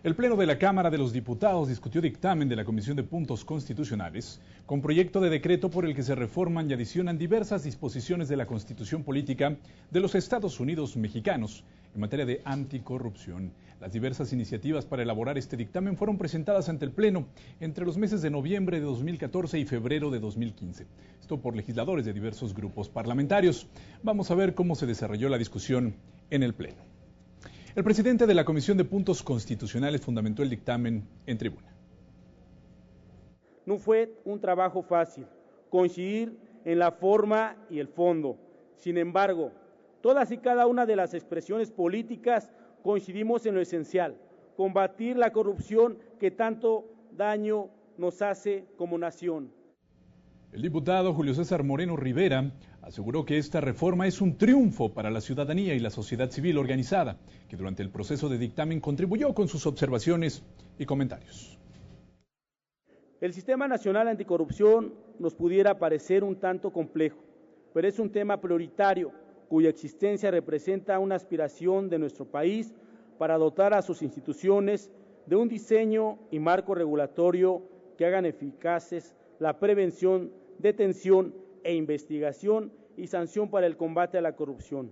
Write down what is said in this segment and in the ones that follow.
El Pleno de la Cámara de los Diputados discutió dictamen de la Comisión de Puntos Constitucionales con proyecto de decreto por el que se reforman y adicionan diversas disposiciones de la Constitución Política de los Estados Unidos mexicanos en materia de anticorrupción. Las diversas iniciativas para elaborar este dictamen fueron presentadas ante el Pleno entre los meses de noviembre de 2014 y febrero de 2015. Esto por legisladores de diversos grupos parlamentarios. Vamos a ver cómo se desarrolló la discusión en el Pleno. El presidente de la Comisión de Puntos Constitucionales fundamentó el dictamen en tribuna. No fue un trabajo fácil coincidir en la forma y el fondo. Sin embargo, todas y cada una de las expresiones políticas coincidimos en lo esencial: combatir la corrupción que tanto daño nos hace como nación. El diputado Julio César Moreno Rivera aseguró que esta reforma es un triunfo para la ciudadanía y la sociedad civil organizada, que durante el proceso de dictamen contribuyó con sus observaciones y comentarios. El Sistema Nacional Anticorrupción nos pudiera parecer un tanto complejo, pero es un tema prioritario cuya existencia representa una aspiración de nuestro país para dotar a sus instituciones de un diseño y marco regulatorio que hagan eficaces la prevención, detención e investigación y sanción para el combate a la corrupción.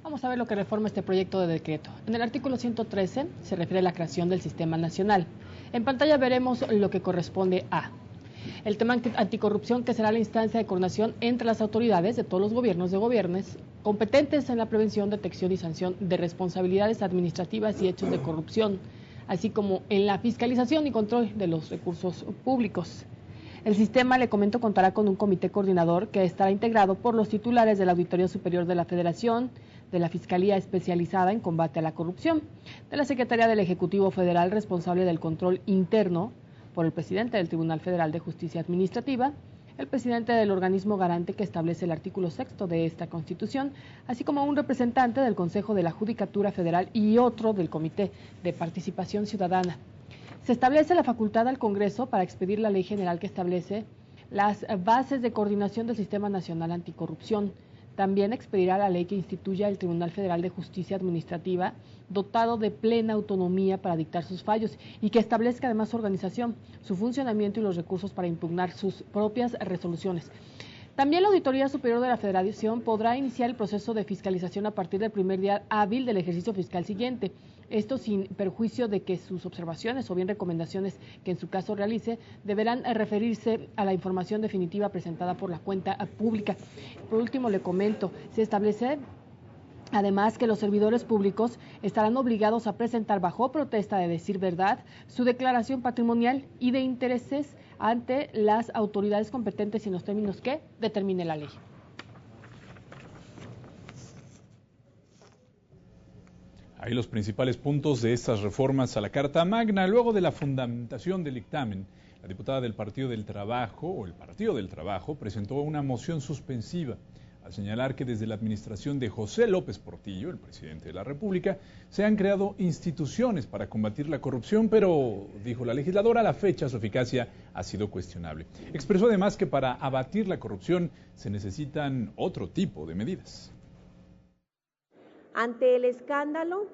Vamos a ver lo que reforma este proyecto de decreto. En el artículo 113 se refiere a la creación del Sistema Nacional. En pantalla veremos lo que corresponde a el tema anticorrupción, que será la instancia de coordinación entre las autoridades de todos los gobiernos de gobiernos competentes en la prevención, detección y sanción de responsabilidades administrativas y hechos de corrupción, así como en la fiscalización y control de los recursos públicos. El sistema, le comento, contará con un comité coordinador que estará integrado por los titulares de la Auditoría Superior de la Federación, de la Fiscalía Especializada en Combate a la Corrupción, de la Secretaría del Ejecutivo Federal responsable del control interno, por el presidente del Tribunal Federal de Justicia Administrativa, el presidente del organismo garante que establece el artículo 6 de esta Constitución, así como un representante del Consejo de la Judicatura Federal y otro del Comité de Participación Ciudadana. Se establece la facultad al Congreso para expedir la ley general que establece las bases de coordinación del Sistema Nacional Anticorrupción. También expedirá la ley que instituya el Tribunal Federal de Justicia Administrativa, dotado de plena autonomía para dictar sus fallos y que establezca además su organización, su funcionamiento y los recursos para impugnar sus propias resoluciones. También la Auditoría Superior de la Federación podrá iniciar el proceso de fiscalización a partir del primer día hábil del ejercicio fiscal siguiente. Esto sin perjuicio de que sus observaciones o bien recomendaciones que en su caso realice deberán referirse a la información definitiva presentada por la cuenta pública. Por último, le comento, se establece además que los servidores públicos estarán obligados a presentar bajo protesta de decir verdad su declaración patrimonial y de intereses ante las autoridades competentes en los términos que determine la ley. Ahí los principales puntos de estas reformas a la Carta Magna. Luego de la fundamentación del dictamen, la diputada del Partido del Trabajo, o el Partido del Trabajo, presentó una moción suspensiva al señalar que desde la administración de José López Portillo, el presidente de la República, se han creado instituciones para combatir la corrupción, pero, dijo la legisladora, a la fecha su eficacia ha sido cuestionable. Expresó además que para abatir la corrupción se necesitan otro tipo de medidas. Ante el escándalo,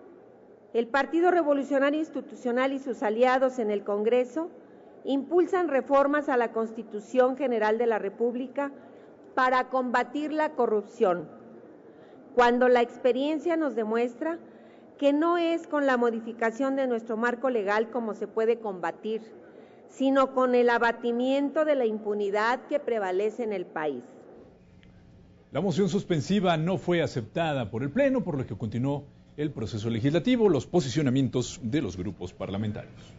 el Partido Revolucionario Institucional y sus aliados en el Congreso impulsan reformas a la Constitución General de la República para combatir la corrupción, cuando la experiencia nos demuestra que no es con la modificación de nuestro marco legal como se puede combatir, sino con el abatimiento de la impunidad que prevalece en el país. La moción suspensiva no fue aceptada por el Pleno, por lo que continuó el proceso legislativo, los posicionamientos de los grupos parlamentarios.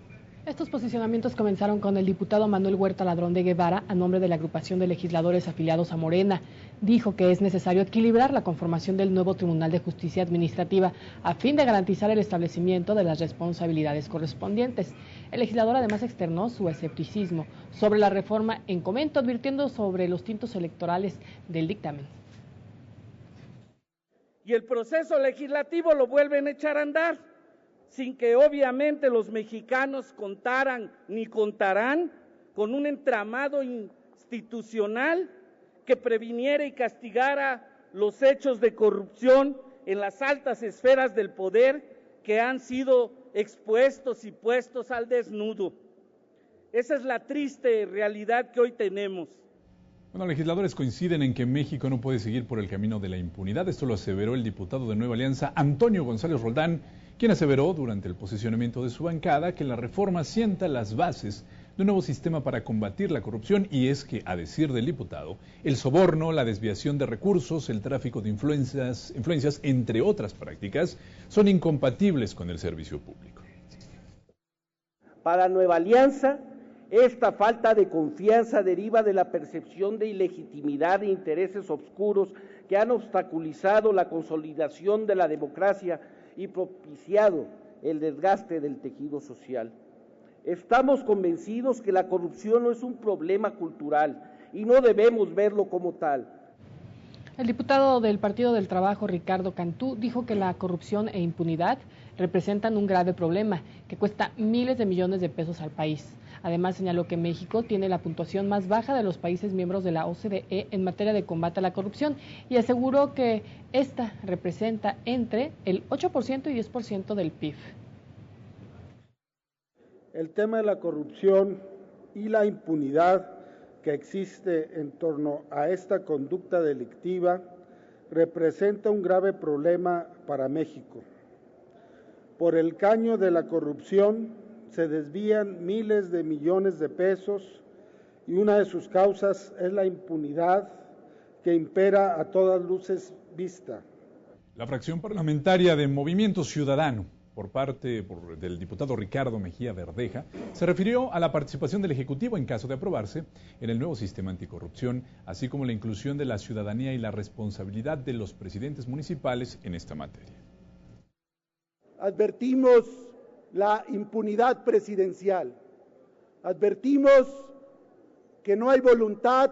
Estos posicionamientos comenzaron con el diputado Manuel Huerta Ladrón de Guevara, a nombre de la agrupación de legisladores afiliados a Morena. Dijo que es necesario equilibrar la conformación del nuevo Tribunal de Justicia Administrativa a fin de garantizar el establecimiento de las responsabilidades correspondientes. El legislador además externó su escepticismo sobre la reforma en comento, advirtiendo sobre los tintos electorales del dictamen. Y el proceso legislativo lo vuelven a echar a andar, sin que obviamente los mexicanos contaran ni contarán con un entramado institucional que previniera y castigara los hechos de corrupción en las altas esferas del poder que han sido expuestos y puestos al desnudo. Esa es la triste realidad que hoy tenemos. Bueno, legisladores coinciden en que México no puede seguir por el camino de la impunidad. Esto lo aseveró el diputado de Nueva Alianza, Antonio González Roldán, quien aseveró durante el posicionamiento de su bancada que la reforma sienta las bases de un nuevo sistema para combatir la corrupción, y es que, a decir del diputado, el soborno, la desviación de recursos, el tráfico de influencias, entre otras prácticas, son incompatibles con el servicio público. Para Nueva Alianza, esta falta de confianza deriva de la percepción de ilegitimidad e intereses oscuros que han obstaculizado la consolidación de la democracia y propiciado el desgaste del tejido social. Estamos convencidos que la corrupción no es un problema cultural y no debemos verlo como tal. El diputado del Partido del Trabajo, Ricardo Cantú, dijo que la corrupción e impunidad representan un grave problema que cuesta miles de millones de pesos al país. Además, señaló que México tiene la puntuación más baja de los países miembros de la OCDE en materia de combate a la corrupción y aseguró que esta representa entre el 8% y 10% del PIB. El tema de la corrupción y la impunidad que existe en torno a esta conducta delictiva representa un grave problema para México. Por el caño de la corrupción se desvían miles de millones de pesos y una de sus causas es la impunidad que impera a todas luces vista. La fracción parlamentaria de Movimiento Ciudadano, por parte del diputado Ricardo Mejía Verdeja, se refirió a la participación del Ejecutivo en caso de aprobarse en el nuevo sistema anticorrupción, así como la inclusión de la ciudadanía y la responsabilidad de los presidentes municipales en esta materia. Advertimos la impunidad presidencial, advertimos que no hay voluntad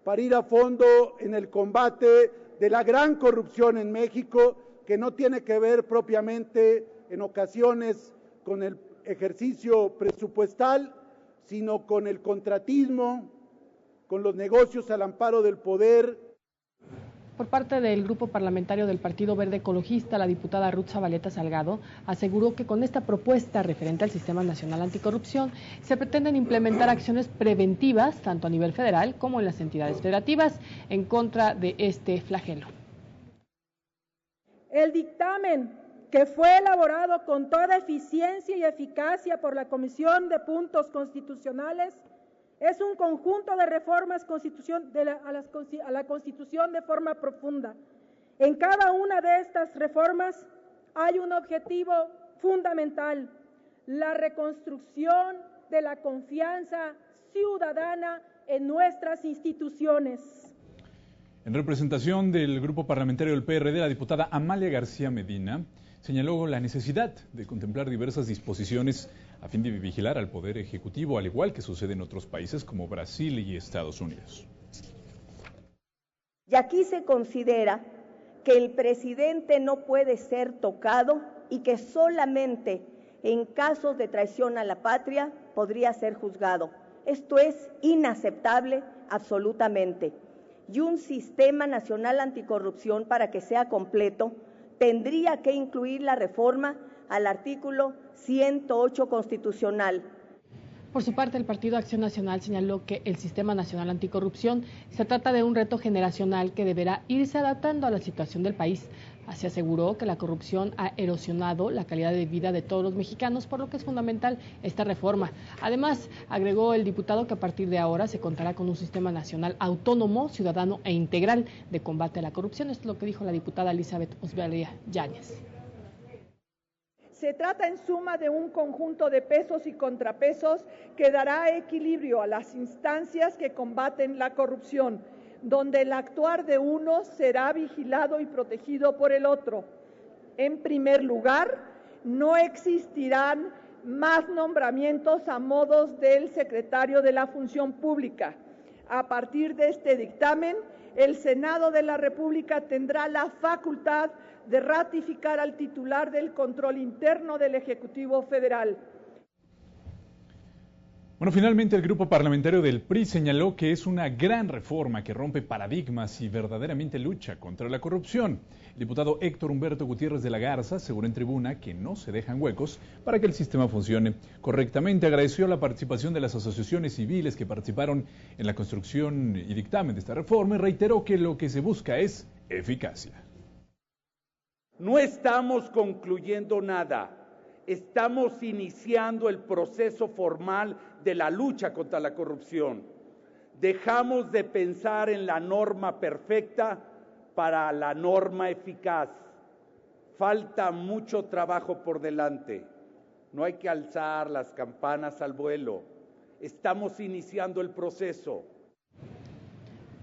para ir a fondo en el combate de la gran corrupción en México, que no tiene que ver propiamente en ocasiones con el ejercicio presupuestal, sino con el contratismo, con los negocios al amparo del poder. Por parte del grupo parlamentario del Partido Verde Ecologista, la diputada Ruth Zabaleta Salgado aseguró que con esta propuesta referente al Sistema Nacional Anticorrupción se pretenden implementar acciones preventivas, tanto a nivel federal como en las entidades federativas, en contra de este flagelo. El dictamen, que fue elaborado con toda eficiencia y eficacia por la Comisión de Puntos Constitucionales, es un conjunto de reformas a la Constitución de forma profunda. En cada una de estas reformas hay un objetivo fundamental: la reconstrucción de la confianza ciudadana en nuestras instituciones. En representación del grupo parlamentario del PRD, la diputada Amalia García Medina señaló la necesidad de contemplar diversas disposiciones a fin de vigilar al Poder Ejecutivo, al igual que sucede en otros países como Brasil y Estados Unidos. Y aquí se considera que el presidente no puede ser tocado y que solamente en casos de traición a la patria podría ser juzgado. Esto es inaceptable absolutamente. Y un sistema nacional anticorrupción, para que sea completo, tendría que incluir la reforma al artículo 108 constitucional. Por su parte, el Partido Acción Nacional señaló que el Sistema Nacional Anticorrupción se trata de un reto generacional que deberá irse adaptando a la situación del país. Así aseguró que la corrupción ha erosionado la calidad de vida de todos los mexicanos, por lo que es fundamental esta reforma. Además, agregó el diputado que a partir de ahora se contará con un sistema nacional autónomo, ciudadano e integral de combate a la corrupción. Esto es lo que dijo la diputada Elizabeth Osvalía Yáñez. Se trata en suma de un conjunto de pesos y contrapesos que dará equilibrio a las instancias que combaten la corrupción, donde el actuar de uno será vigilado y protegido por el otro. En primer lugar, no existirán más nombramientos a modos del secretario de la Función Pública. A partir de este dictamen, el Senado de la República tendrá la facultad de ratificar al titular del control interno del Ejecutivo Federal. Bueno, finalmente el grupo parlamentario del PRI señaló que es una gran reforma que rompe paradigmas y verdaderamente lucha contra la corrupción. El diputado Héctor Humberto Gutiérrez de la Garza aseguró en tribuna que no se dejan huecos para que el sistema funcione correctamente. Agradeció la participación de las asociaciones civiles que participaron en la construcción y dictamen de esta reforma y reiteró que lo que se busca es eficacia. No estamos concluyendo nada. Estamos iniciando el proceso formal de la lucha contra la corrupción. Dejamos de pensar en la norma perfecta para la norma eficaz. Falta mucho trabajo por delante. No hay que alzar las campanas al vuelo. Estamos iniciando el proceso.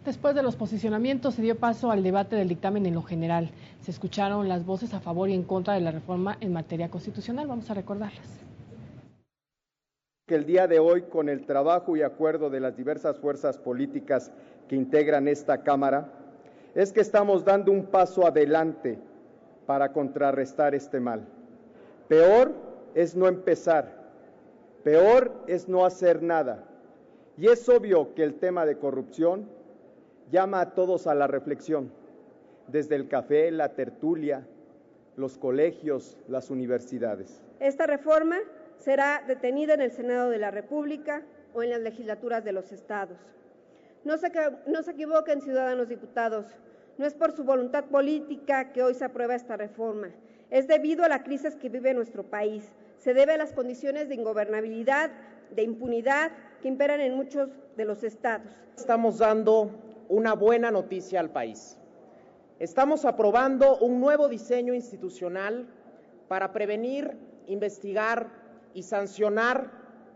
Después de los posicionamientos se dio paso al debate del dictamen en lo general. Se escucharon las voces a favor y en contra de la reforma en materia constitucional. Vamos a recordarlas. Que el día de hoy, con el trabajo y acuerdo de las diversas fuerzas políticas que integran esta Cámara, es que estamos dando un paso adelante para contrarrestar este mal. Peor es no empezar, peor es no hacer nada. Y es obvio que el tema de corrupción llama a todos a la reflexión, desde el café, la tertulia, los colegios, las universidades. Esta reforma será detenida en el Senado de la República o en las legislaturas de los estados. No se equivoquen, ciudadanos diputados, no es por su voluntad política que hoy se aprueba esta reforma, es debido a la crisis que vive nuestro país, se debe a las condiciones de ingobernabilidad, de impunidad que imperan en muchos de los estados. Estamos dando una buena noticia al país. Estamos aprobando un nuevo diseño institucional para prevenir, investigar y sancionar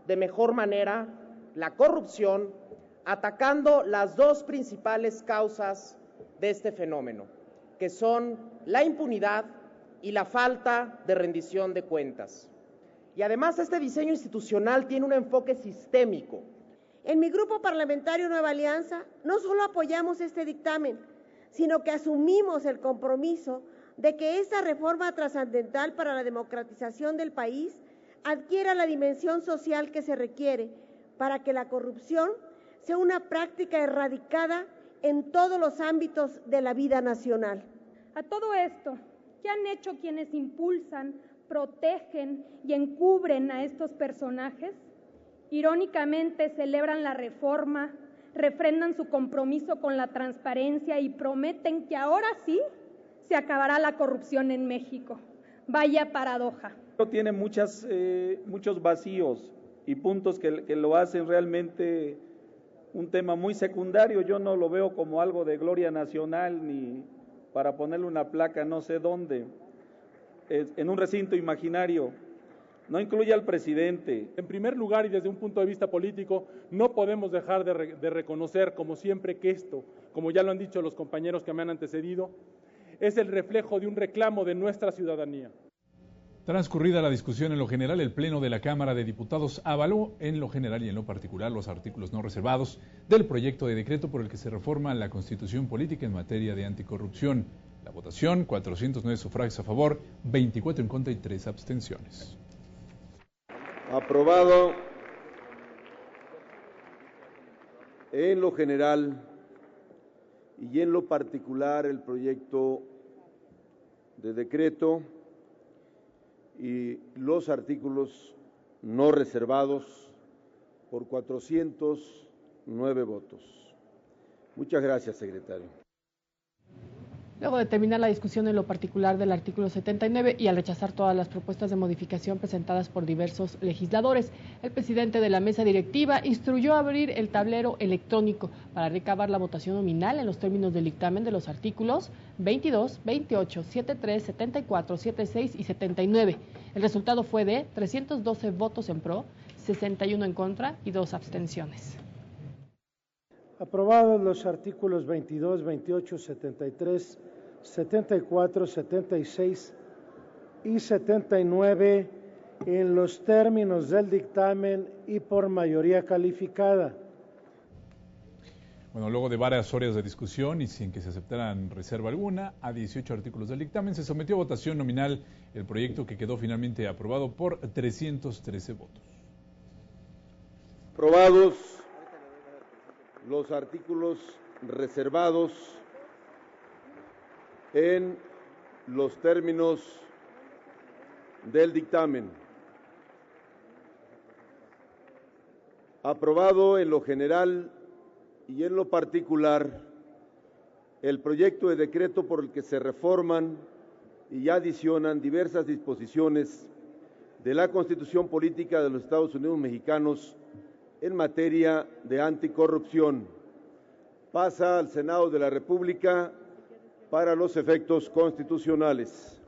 de mejor manera la corrupción, atacando las dos principales causas de este fenómeno, que son la impunidad y la falta de rendición de cuentas. Y además este diseño institucional tiene un enfoque sistémico. En mi grupo parlamentario Nueva Alianza no solo apoyamos este dictamen, sino que asumimos el compromiso de que esta reforma trascendental para la democratización del país adquiera la dimensión social que se requiere para que la corrupción sea una práctica erradicada en todos los ámbitos de la vida nacional. A todo esto, ¿qué han hecho quienes impulsan, protegen y encubren a estos personajes? Irónicamente celebran la reforma, refrendan su compromiso con la transparencia y prometen que ahora sí se acabará la corrupción en México. Vaya paradoja. Tiene muchos vacíos y puntos que lo hacen realmente un tema muy secundario. Yo no lo veo como algo de gloria nacional ni para ponerle una placa no sé dónde, en un recinto imaginario. No incluye al presidente. En primer lugar, y desde un punto de vista político, no podemos dejar de reconocer, como siempre, que esto, como ya lo han dicho los compañeros que me han antecedido, es el reflejo de un reclamo de nuestra ciudadanía. Transcurrida la discusión en lo general, el Pleno de la Cámara de Diputados avaló en lo general y en lo particular los artículos no reservados del proyecto de decreto por el que se reforma la Constitución Política en materia de anticorrupción. La votación, 409 sufragios a favor, 24 en contra y 3 abstenciones. Aprobado en lo general y en lo particular el proyecto de decreto y los artículos no reservados por 409 votos. Muchas gracias, secretario. Luego de terminar la discusión en lo particular del artículo 79 y al rechazar todas las propuestas de modificación presentadas por diversos legisladores, el presidente de la mesa directiva instruyó abrir el tablero electrónico para recabar la votación nominal en los términos del dictamen de los artículos 22, 28, 73, 74, 76 y 79. El resultado fue de 312 votos en pro, 61 en contra y 2 abstenciones. Aprobados los artículos 22, 28, 73, 74, 76 y 79 en los términos del dictamen y por mayoría calificada. Bueno, luego de varias horas de discusión y sin que se aceptaran reserva alguna, a 18 artículos del dictamen se sometió a votación nominal el proyecto que quedó finalmente aprobado por 313 votos. Aprobados los artículos reservados en los términos del dictamen. Aprobado en lo general y en lo particular el proyecto de decreto por el que se reforman y adicionan diversas disposiciones de la Constitución Política de los Estados Unidos Mexicanos en materia de anticorrupción. Pasa al Senado de la República para los efectos constitucionales.